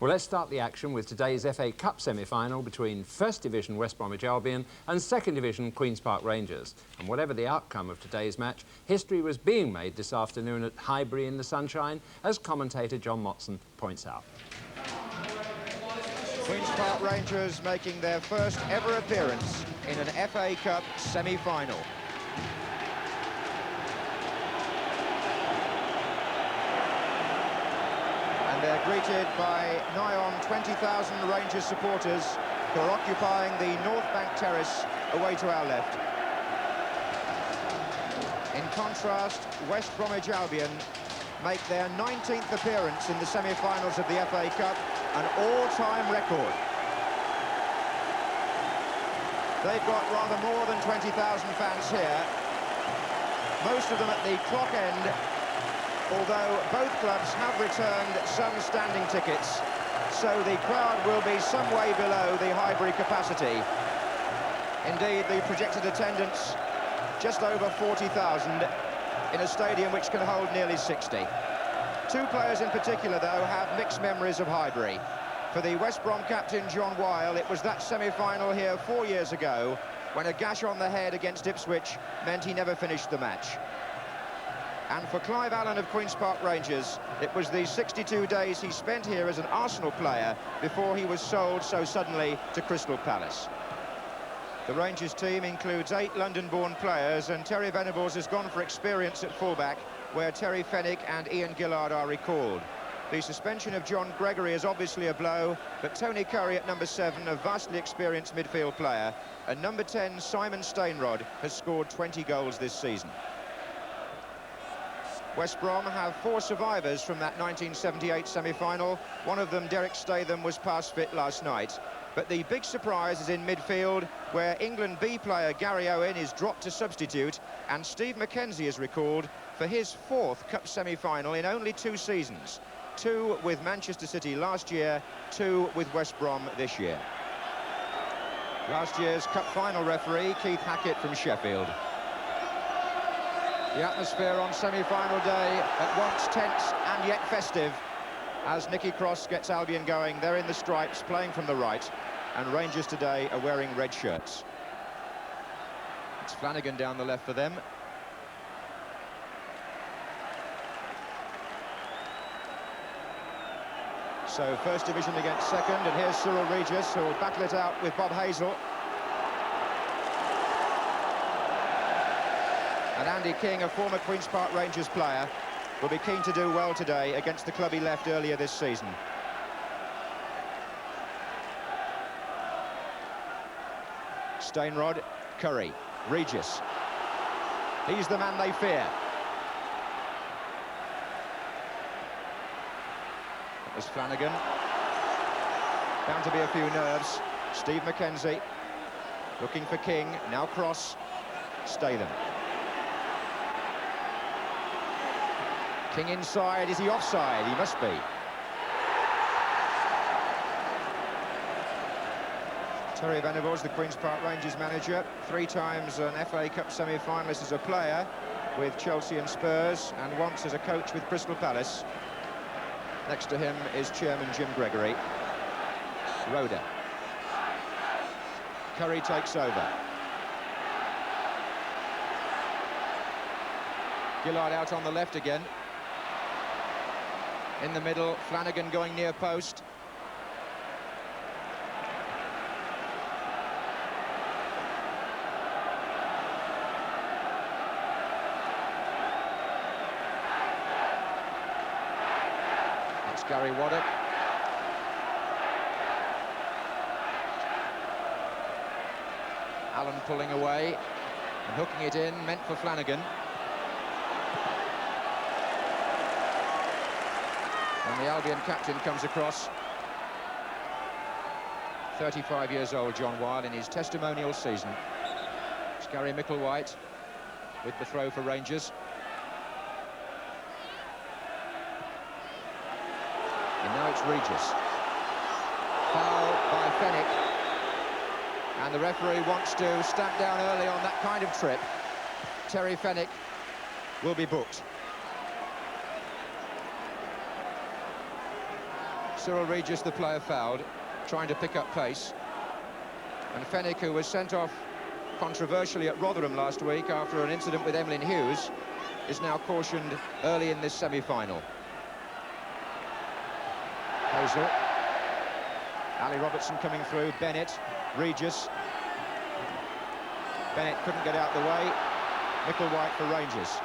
Well, let's start the action with today's FA Cup semi-final between First Division West Bromwich Albion and Second Division Queen's Park Rangers. And whatever the outcome of today's match, history was being made this afternoon at Highbury in the sunshine, as commentator John Motson points out. Queen's Park Rangers making their first ever appearance in an FA Cup semi-final. They're greeted by nigh on 20,000 Rangers supporters who are occupying the North Bank Terrace away to our left. In contrast, West Bromwich Albion make their 19th appearance in the semi-finals of the FA Cup, an all-time record. They've got rather more than 20,000 fans here, most of them at the clock end, although both clubs have returned some standing tickets, so the crowd will be some way below the Highbury capacity. Indeed, the projected attendance just over 40,000 in a stadium which can hold nearly 60. Two players in particular, though, have mixed memories of Highbury. For the West Brom captain, John Weil, it was that semi-final here 4 years ago when a gash on the head against Ipswich meant he never finished the match. And for Clive Allen of Queen's Park Rangers, it was the 62 days he spent here as an Arsenal player before he was sold so suddenly to Crystal Palace. The Rangers team includes 8 London-born players, and Terry Venables has gone for experience at fullback, where Terry Fenwick and Ian Gillard are recalled. The suspension of John Gregory is obviously a blow, but Tony Curry at number 7, a vastly experienced midfield player, and number 10, Simon Stainrod, has scored 20 goals this season. West Brom have 4 survivors from that 1978 semi-final. One of them, Derek Statham, was past fit last night. But the big surprise is in midfield, where England B player Gary Owen is dropped to substitute, and Steve McKenzie is recalled for his 4th Cup semi-final in only 2 seasons. 2 with Manchester City last year, 2 with West Brom this year. Last year's Cup final referee, Keith Hackett from Sheffield. The atmosphere on semi-final day at once tense and yet festive as Nicky Cross gets Albion going. They're in the stripes, playing from the right, and Rangers today are wearing red shirts. It's Flanagan down the left for them. So First Division against Second, and here's Cyril Regis, who will battle it out with Bob Hazel. And Andy King, a former Queen's Park Rangers player, will be keen to do well today against the club he left earlier this season. Stainrod, Curry, Regis. He's the man they fear. That was Flanagan. Bound to be a few nerves. Steve McKenzie looking for King. Now Cross. Statham. King inside. Is he offside? He must be. Terry Venables, the Queen's Park Rangers manager, 3 times an FA Cup semi-finalist as a player with Chelsea and Spurs, and once as a coach with Crystal Palace. Next to him is chairman Jim Gregory. Roeder. Curry takes over. Gillard out on the left again. In the middle, Flanagan going near post. That's Gary Waddock. Allen pulling away and hooking it in, meant for Flanagan. And the Albion captain comes across. 35 years old, John Weil, in his testimonial season. It's Gary Micklewhite with the throw for Rangers. And now it's Regis. Foul by Fenwick. And the referee wants to stamp down early on that kind of trip. Terry Fenwick will be booked. Cyril Regis, the player fouled, trying to pick up pace. And Fenwick, who was sent off controversially at Rotherham last week after an incident with Emlyn Hughes, is now cautioned early in this semi-final. Hazel. Ali Robertson coming through, Bennett, Regis. Bennett couldn't get out the way. Micklewhite for Rangers.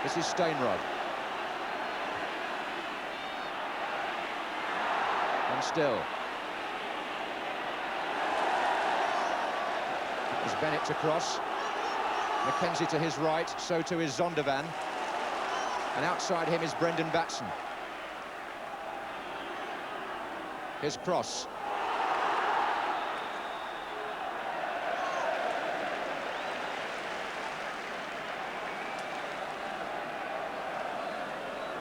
This is Stainrod. And still. It's Bennett to cross. Mackenzie to his right, so too is Zondervan. And outside him is Brendan Batson. His cross.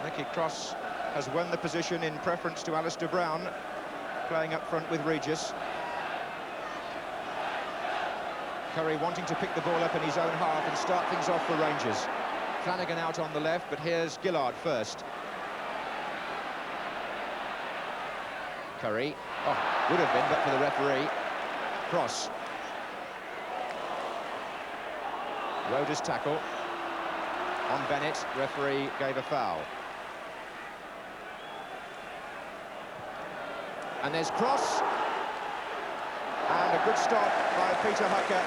Nicky Cross has won the position in preference to Alistair Brown, playing up front with Regis. Curry wanting to pick the ball up in his own half and start things off for Rangers. Flanagan out on the left, but here's Gillard first. Curry. Oh, would have been, but for the referee. Cross. Roder's tackle. On Bennett, referee gave a foul. And there's Cross. And a good stop by Peter Hucker,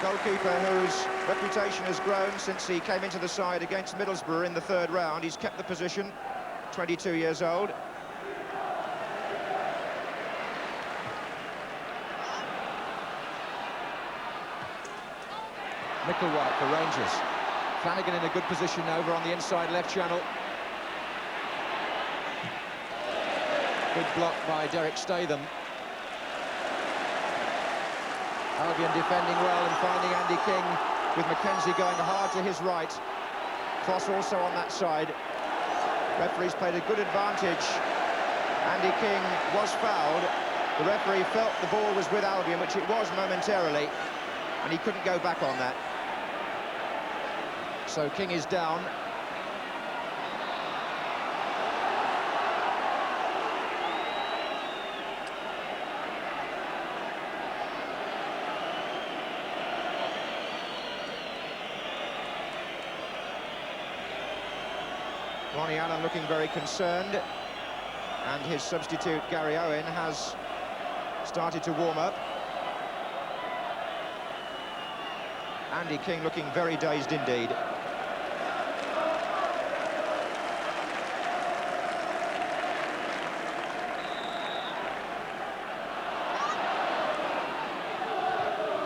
goalkeeper whose reputation has grown since he came into the side against Middlesbrough in the third round. He's kept the position, 22 years old. Micklewhite for Rangers. Flanagan in a good position over on the inside left channel. Good block by Derek Statham. Albion defending well and finding Andy King with Mackenzie going hard to his right. Cross also on that side. Referee's played a good advantage. Andy King was fouled. The referee felt the ball was with Albion, which it was momentarily, and he couldn't go back on that. So King is down. Ronnie Allen looking very concerned, and his substitute Gary Owen has started to warm up. Andy King looking very dazed indeed.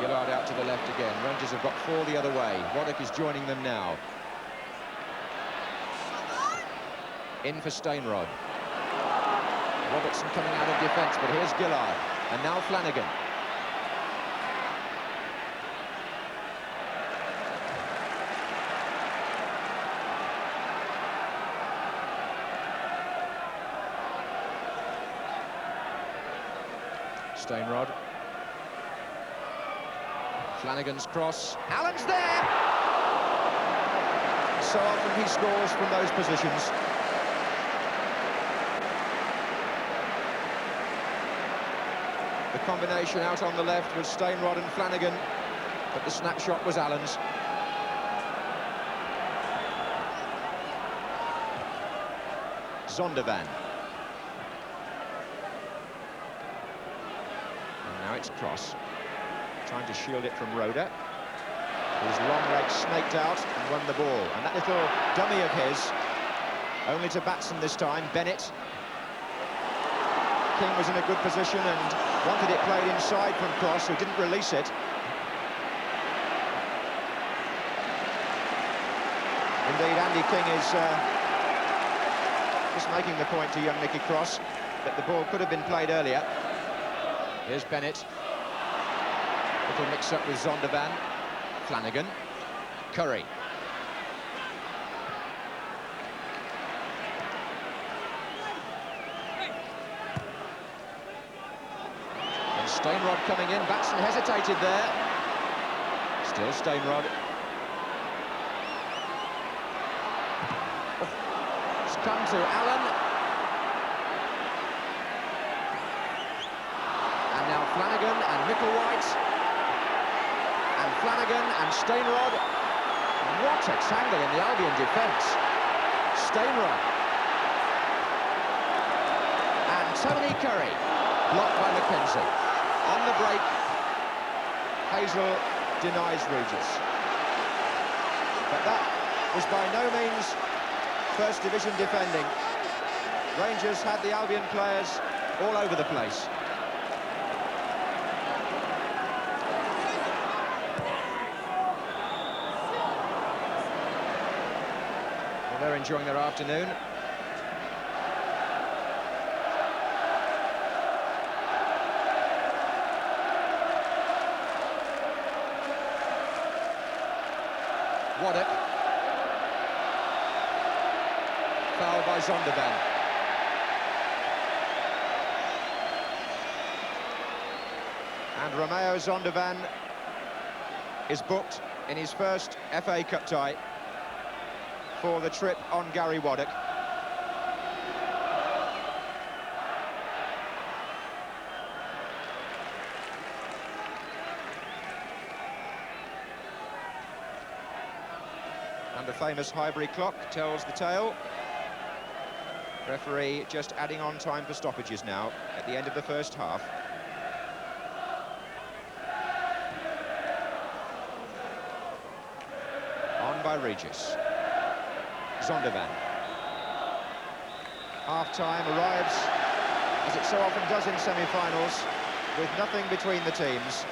Gillard out to the left again. Rangers have got four the other way. Waddock is joining them now. In for Stainrod. Robertson coming out of defence, but here's Gillard. And now Flanagan. Stainrod. Flanagan's cross. Allen's there! So often he scores from those positions. The combination out on the left was Stainrod and Flanagan, but the snapshot was Allen's. Zondervan. And now it's Cross, trying to shield it from Roder. His long leg snaked out and won the ball. And that little dummy of his, only to Batson this time, Bennett. King was in a good position and wanted it played inside from Cross, who didn't release it. Indeed, Andy King is just making the point to young Nicky Cross that the ball could have been played earlier. Here's Bennett. Little mix-up with Zondervan. Flanagan. Curry. Stainrod coming in, Batson hesitated there. Still Stainrod. It's come to Allen. And now Flanagan and Micklewhite. And Flanagan and Steinrod. What a tangle in the Albion defence. Steinrod. And Tony Curry. Blocked by Mackenzie. On the break, Hazel denies Regis. But that was by no means First Division defending. Rangers had the Albion players all over the place. Well, they're enjoying their afternoon. Waddock. Foul by Zondervan. And Romeo Zondervan is booked in his first FA Cup tie for the trip on Gary Waddock. And the famous Highbury clock tells the tale. Referee just adding on time for stoppages now at the end of the first half. On by Regis. Zondervan. Half-time arrives, as it so often does in semi-finals, with nothing between the teams.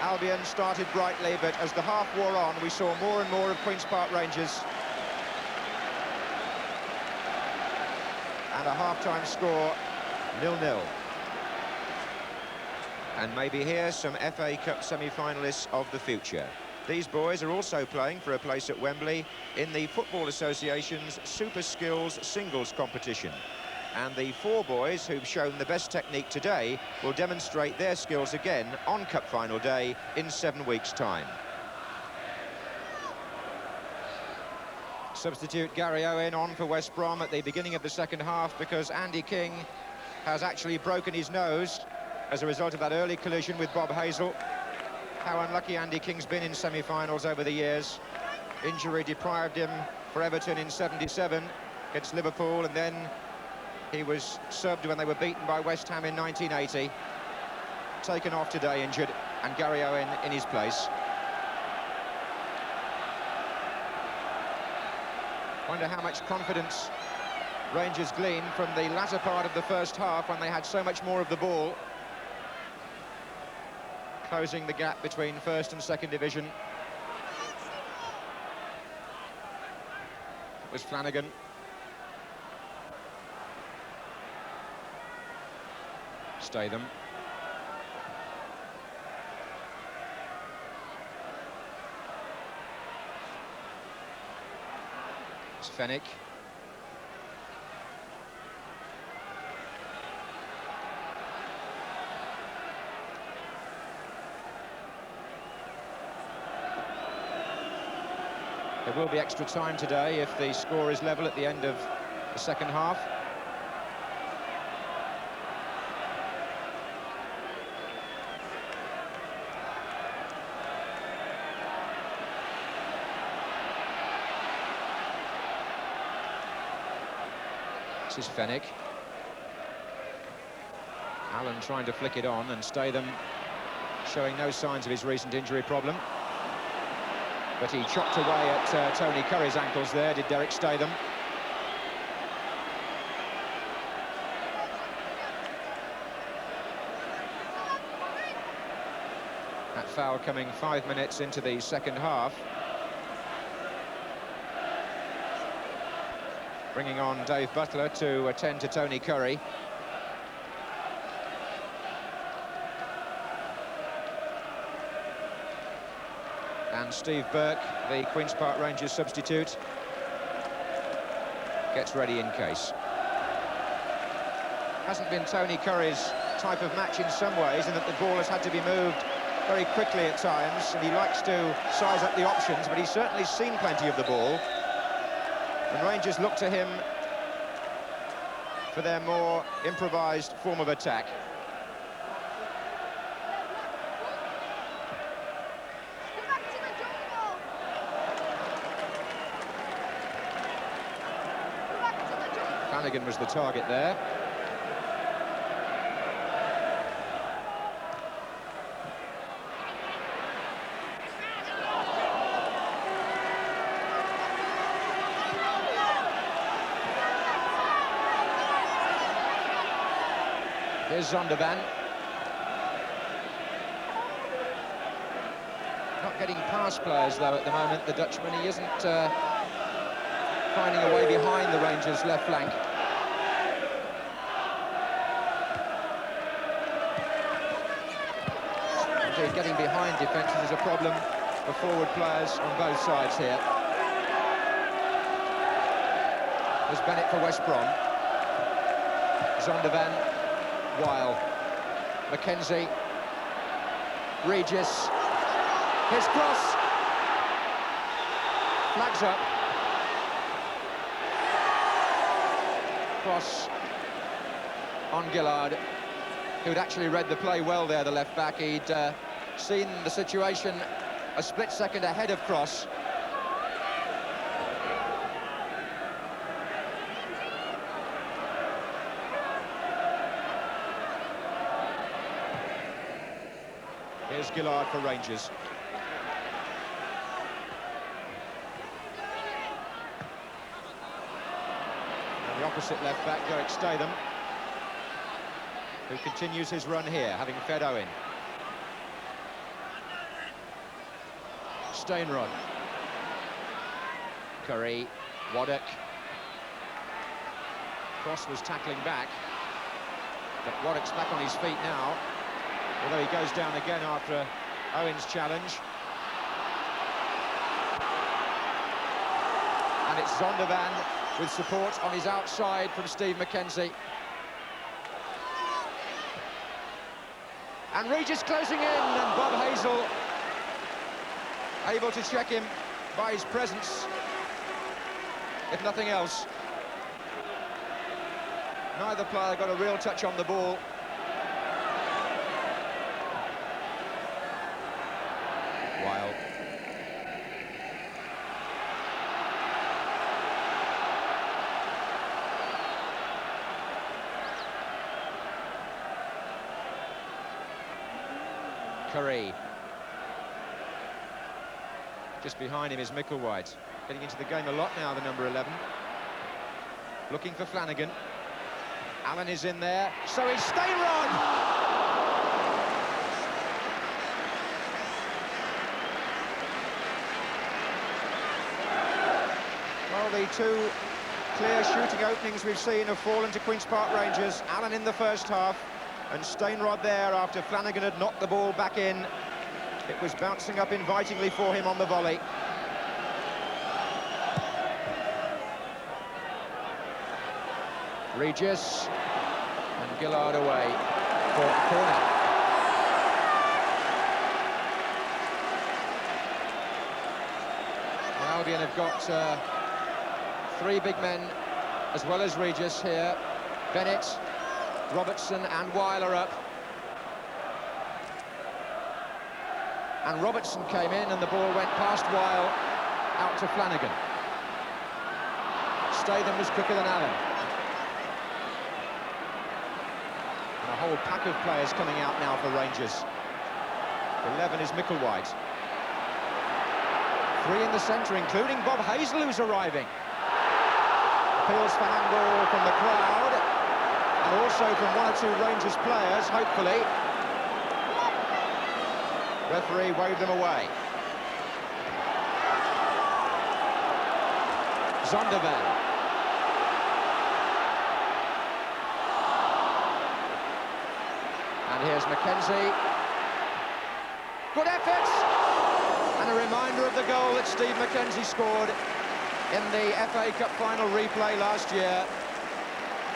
Albion started brightly, but as the half wore on, we saw more and more of Queen's Park Rangers. And a half-time score, 0-0. And maybe here some FA Cup semi-finalists of the future. These boys are also playing for a place at Wembley in the Football Association's Super Skills Singles competition. And the four boys who've shown the best technique today will demonstrate their skills again on Cup Final Day in 7 weeks' time. Substitute Gary Owen on for West Brom at the beginning of the second half because Andy King has actually broken his nose as a result of that early collision with Bob Hazel. How unlucky Andy King's been in semi-finals over the years. Injury deprived him for Everton in '77 against Liverpool, and then he was subbed when they were beaten by West Ham in 1980. Taken off today, injured, and Gary Owen in his place. Wonder how much confidence Rangers glean from the latter part of the first half when they had so much more of the ball. Closing the gap between first and second division. It was Flanagan. Statham. It's Fennick. There will be extra time today if the score is level at the end of the second half. This is Fennick. Allen trying to flick it on, and Statham showing no signs of his recent injury problem. But he chopped away at Tony Curry's ankles there, did Derek Statham. That foul coming 5 minutes into the second half. Bringing on Dave Butler to attend to Tony Curry. And Steve Burke, the Queen's Park Rangers substitute, gets ready in case. Hasn't been Tony Curry's type of match in some ways, in that the ball has had to be moved very quickly at times, and he likes to size up the options, but he's certainly seen plenty of the ball. And Rangers look to him for their more improvised form of attack. Flanagan was the target there. Here's Zondervan. Not getting past players, though, at the moment, the Dutchman. He isn't finding a way behind the Rangers' left flank. Indeed, getting behind defences is a problem for forward players on both sides here. There's Bennett for West Brom. Zondervan. Weil, Mackenzie, Regis, his cross, flags up, cross on Gillard, who'd actually read the play well there, the left back. He'd seen the situation a split second ahead of cross. Here's Gillard for Rangers. And the opposite left back, Derek Statham, who continues his run here, having fed Owen. Steinrod. Curry, Waddock. Cross was tackling back, but Waddock's back on his feet now. Although he goes down again after Owen's challenge. And it's Zondervan with support on his outside from Steve Mackenzie. And Regis closing in, and Bob Hazel able to check him by his presence, if nothing else. Neither player got a real touch on the ball. Weil. Curry. Just behind him is Micklewhite. Getting into the game a lot now, the number 11. Looking for Flanagan. Allen is in there. So is Steinrod! Well, the two clear shooting openings we've seen have fallen to Queen's Park Rangers. Allen in the first half, and Steinrod there after Flanagan had knocked the ball back in. It was bouncing up invitingly for him on the volley. Regis, and Gillard away for a corner. Well, Albion have got three big men, as well as Regis here. Bennett, Robertson and Weil are up. And Robertson came in and the ball went past Weil out to Flanagan. Statham was quicker than Allen. And a whole pack of players coming out now for Rangers. 11 is Micklewhite. 3 in the centre, including Bob Hazel, who's arriving. Appeals for handball from the crowd, and also from 1 or 2 Rangers players, hopefully. Referee waved them away. Zondervan. And here's Mackenzie. Good effort! And a reminder of the goal that Steve Mackenzie scored in the FA Cup final replay last year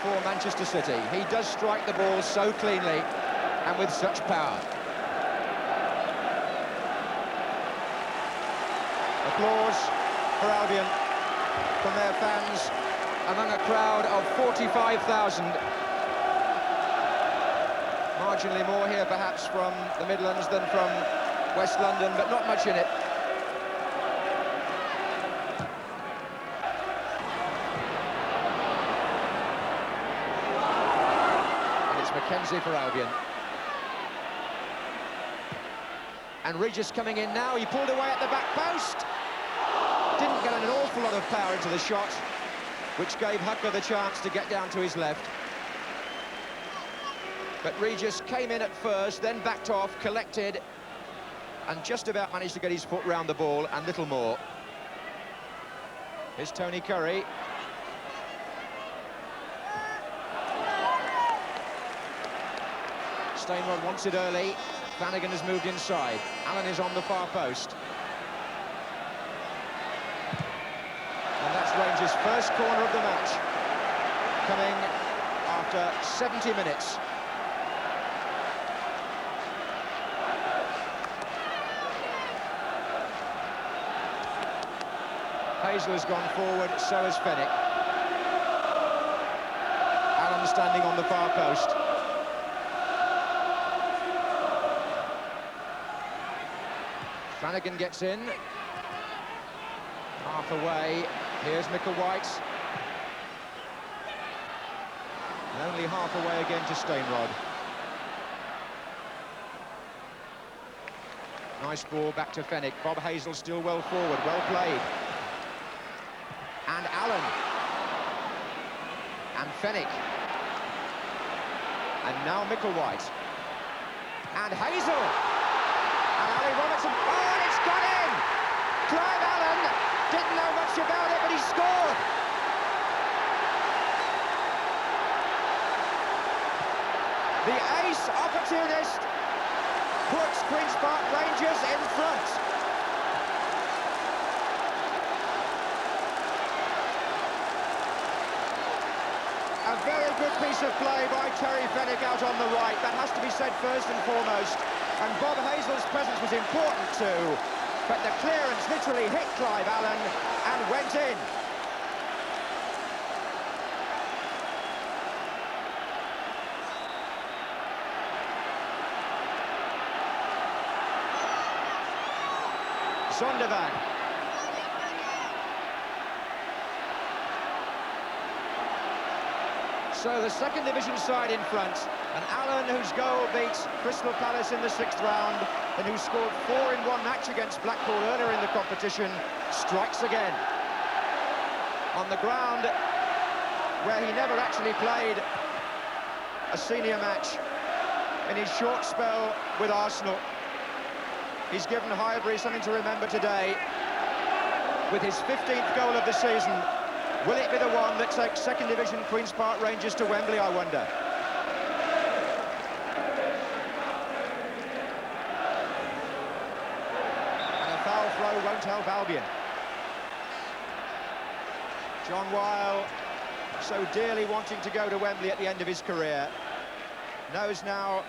for Manchester City. He does strike the ball so cleanly and with such power. Applause for Albion. from their fans among a crowd of 45,000. Marginally more here, perhaps, from the Midlands than from West London, but not much in it. And it's Mackenzie for Albion. And Regis coming in now. He pulled away at the back post. Didn't get an awful lot of power into the shot, which gave Hucker the chance to get down to his left. But Regis came in at first, then backed off, collected, and just about managed to get his foot round the ball, and little more. Here's Tony Curry. Stainrod wants it early. Flanagan has moved inside. Allen is on the far post. And that's Rangers' first corner of the match, coming after 70 minutes. Hazel has gone forward, so has Fenwick. Allen standing on the far post. Flanagan gets in. Half away. Here's Michael White. And only half away again to Stainrod. Nice ball back to Fenwick. Bob Hazel still well forward. Well played. And Allen. And Fenwick. And now Michael White. And Hazel. And Ali Robertson. Oh, and it's got in! Clive Allen didn't know much about it, but he scored. The ace opportunist puts Queen's Park Rangers in front. A very good piece of play by Terry Fenwick out on the right. That has to be said first and foremost. And Bob Hazel's presence was important too. But the clearance literally hit Clive Allen and went in. Zondervan. So the second division side in front, and Allen, whose goal beat Crystal Palace in the 6th round, and who scored 4 in one match against Blackpool earlier in the competition, strikes again. On the ground where he never actually played a senior match in his short spell with Arsenal. He's given Highbury something to remember today with his 15th goal of the season. Will it be the one that takes second division Queen's Park Rangers to Wembley, I wonder? And a foul throw won't help Albion. John Weil, so dearly wanting to go to Wembley at the end of his career, knows now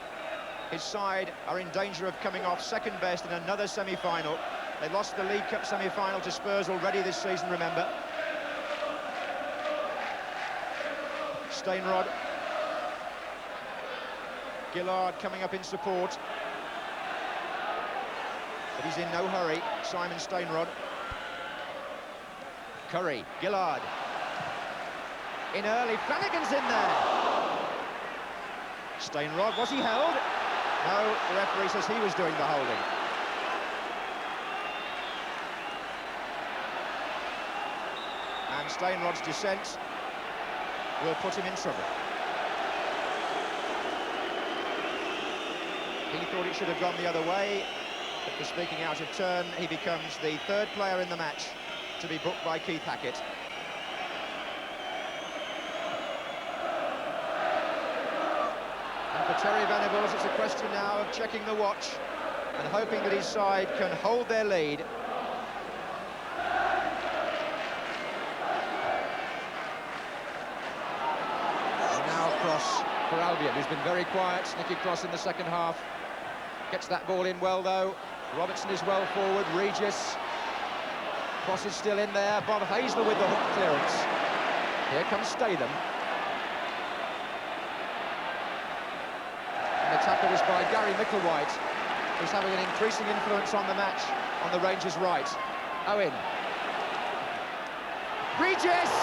his side are in danger of coming off second best in another semi-final. They lost the League Cup semi-final to Spurs already this season, remember. Stainrod. Gillard coming up in support. But he's in no hurry. Simon Stainrod. Curry. Gillard. In early. Flanagan's in there. Stainrod. Was he held? No, the referee says he was doing the holding. And Stainrod's descent will put him in trouble. He thought it should have gone the other way, but for speaking out of turn, he becomes the third player in the match to be booked by Keith Hackett. And for Terry Venables, it's a question now of checking the watch and hoping that his side can hold their lead. For Albion, who's been very quiet. Nicky Cross in the second half. Gets that ball in well, though. Robertson is well forward. Regis Cross is still in there. Bob Hazel with the hook clearance. Here comes Statham. And the tackle was by Gary Micklewhite, who's having an increasing influence on the match on the Rangers' right. Owen. Regis!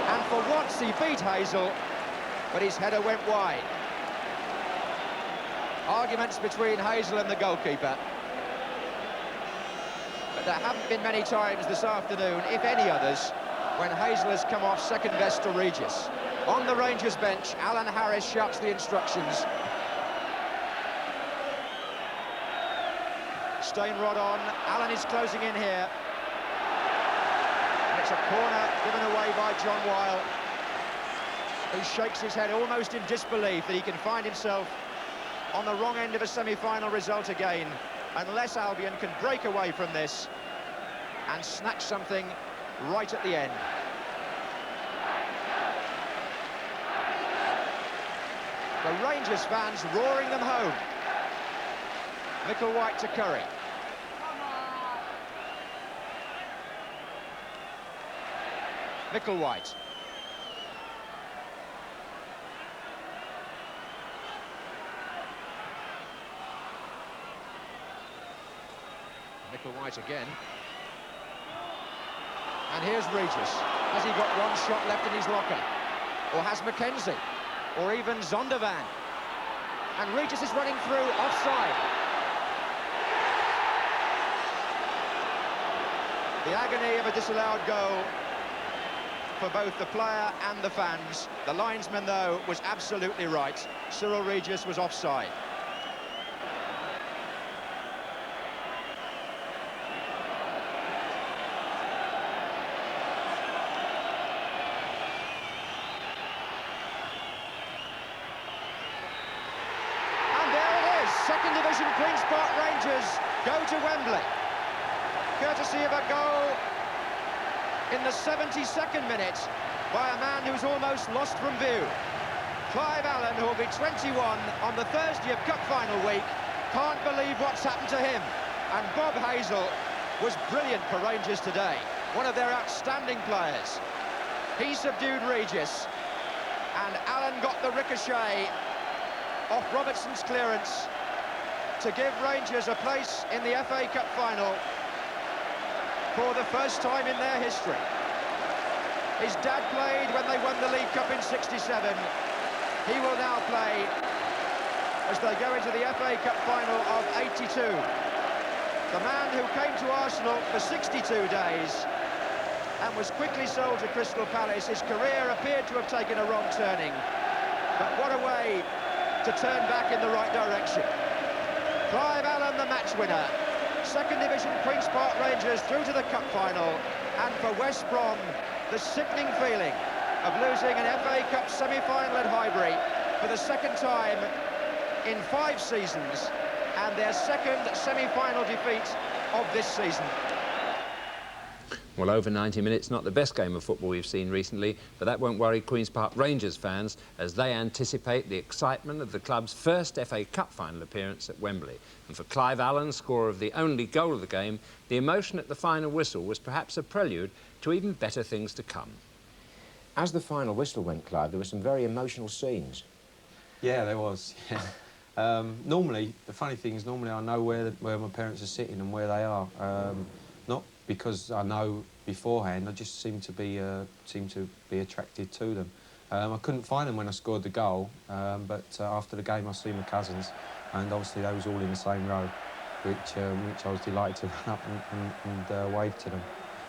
And for once he beat Hazel, but his header went wide. Arguments between Hazel and the goalkeeper. But there haven't been many times this afternoon, if any others, when Hazel has come off second best to Regis. On the Rangers bench, Alan Harris shouts the instructions. Stainrod on, Alan is closing in here. And it's a corner given away by John Weil, who shakes his head almost in disbelief that he can find himself on the wrong end of a semi-final result again, unless Albion can break away from this and snatch something right at the end. The Rangers fans roaring them home. Micklewhite to Curry. Micklewhite. Micklewhite again. And here's Regis. Has he got one shot left in his locker? Or has Mackenzie? Or even Zondervan? And Regis is running through, offside. The agony of a disallowed goal for both the player and the fans. The linesman, though, was absolutely right. Cyril Regis was offside. Second Division Queen's Park Rangers go to Wembley, courtesy of a goal in the 72nd minute by a man who's almost lost from view. Clive Allen, who will be 21 on the Thursday of Cup final week, can't believe what's happened to him. And Bob Hazel was brilliant for Rangers today, one of their outstanding players. He subdued Regis, and Allen got the ricochet off Robertson's clearance to give Rangers a place in the FA Cup final for the first time in their history. His dad played when they won the League Cup in '67. He will now play as they go into the FA Cup final of '82. The man who came to Arsenal for 62 days and was quickly sold to Crystal Palace. His career appeared to have taken a wrong turning, but what a way to turn back in the right direction. Clive Allen, the match winner. Second Division Queen's Park Rangers through to the Cup final. And for West Brom, the sickening feeling of losing an FA Cup semi-final at Highbury for the second time in 5 seasons, and their second semi-final defeat of this season. Well, over 90 minutes, not the best game of football we've seen recently, but that won't worry Queen's Park Rangers fans as they anticipate the excitement of the club's first FA Cup final appearance at Wembley. And for Clive Allen, scorer of the only goal of the game, the emotion at the final whistle was perhaps a prelude to even better things to come. As the final whistle went, Clive, there were some very emotional scenes. Yeah, there was. Yeah. Normally, the funny thing is, normally I know where my parents are sitting and where they are. Not because I know beforehand, I just seem to be attracted to them. I couldn't find them when I scored the goal, but after the game I see my cousins, and obviously they was all in the same row, which I was delighted to run up and wave to them.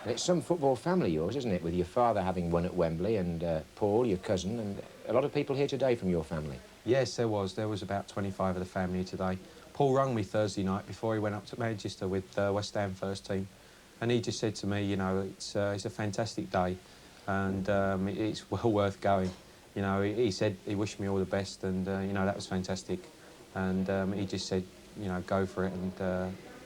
And it's some football family, yours, isn't it, with your father having won at Wembley and Paul, your cousin, and a lot of people here today from your family. Yes, there was. There was about 25 of the family today. Paul rang me Thursday night before he went up to Manchester with West Ham first team. And he just said to me, you know, it's a fantastic day and it's well worth going. You know, he said he wished me all the best and, you know, that was fantastic. And he just said, you know, go for it and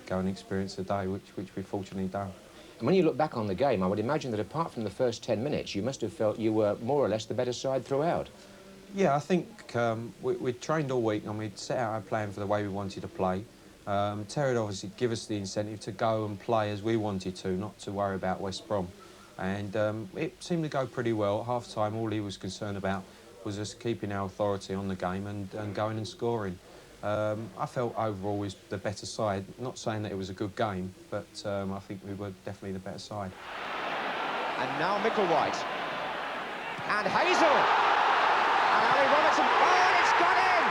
go and experience the day, which we've fortunately done. And when you look back on the game, I would imagine that apart from the first 10 minutes, you must have felt you were more or less the better side throughout. Yeah, I think we'd trained all week and we'd set out our plan for the way we wanted to play. Terry would obviously give us the incentive to go and play as we wanted to, not to worry about West Brom. And it seemed to go pretty well. At half-time, all he was concerned about was just keeping our authority on the game and going and scoring. I felt overall was the better side. Not saying that it was a good game, but I think we were definitely the better side. And now Micklewhite. And Hazel. And Ali Robertson. Oh, and it's gone in!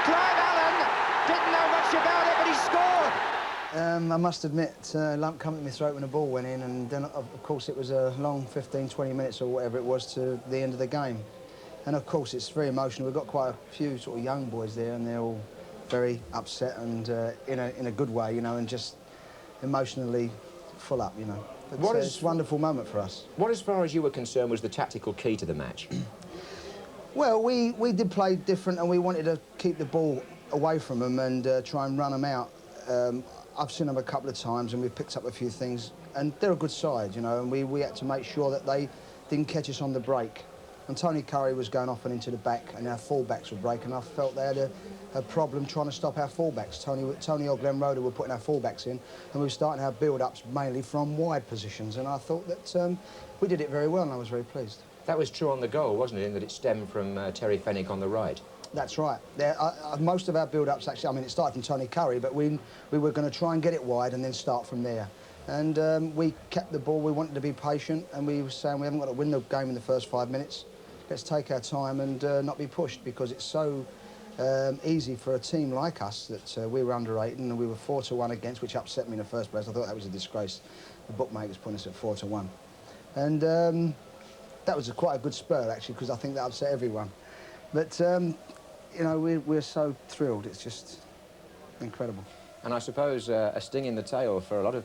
Clive Allen didn't know much about it, but he scored! I must admit, lump come to my throat when the ball went in, and then, of course, it was a long 15, 20 minutes or whatever it was to the end of the game. And, of course, it's very emotional. We've got quite a few sort of young boys there, and they're all very upset and in a good way, you know, and just emotionally full up, you know. But it's a wonderful moment for us. What, as far as you were concerned, was the tactical key to the match? Well, we did play different, and we wanted to keep the ball away from them and try and run them out. I've seen them a couple of times, and we've picked up a few things, and they're a good side, you know, and we had to make sure that they didn't catch us on the break. And Tony Curry was going off and into the back, and our full-backs were breaking. I felt they had a problem trying to stop our full-backs. Tony or Glenn Roeder were putting our full-backs in, and we were starting our build-ups mainly from wide positions, and I thought that we did it very well, and I was very pleased. That was true on the goal, wasn't it, in that it stemmed from Terry Fenwick on the right? That's right. Most of our build-ups, actually, I mean, it started from Tony Curry, but we were going to try and get it wide and then start from there. And we kept the ball, we wanted to be patient, and we were saying we haven't got to win the game in the first 5 minutes. Let's take our time and not be pushed, because it's so easy for a team like us that we were underrated and we were 4-1 against, which upset me in the first place. I thought that was a disgrace. The bookmakers put us at 4-1. And that was quite a good spur, actually, because I think that upset everyone. But, you know, we're so thrilled. It's just incredible. And I suppose a sting in the tail for a lot of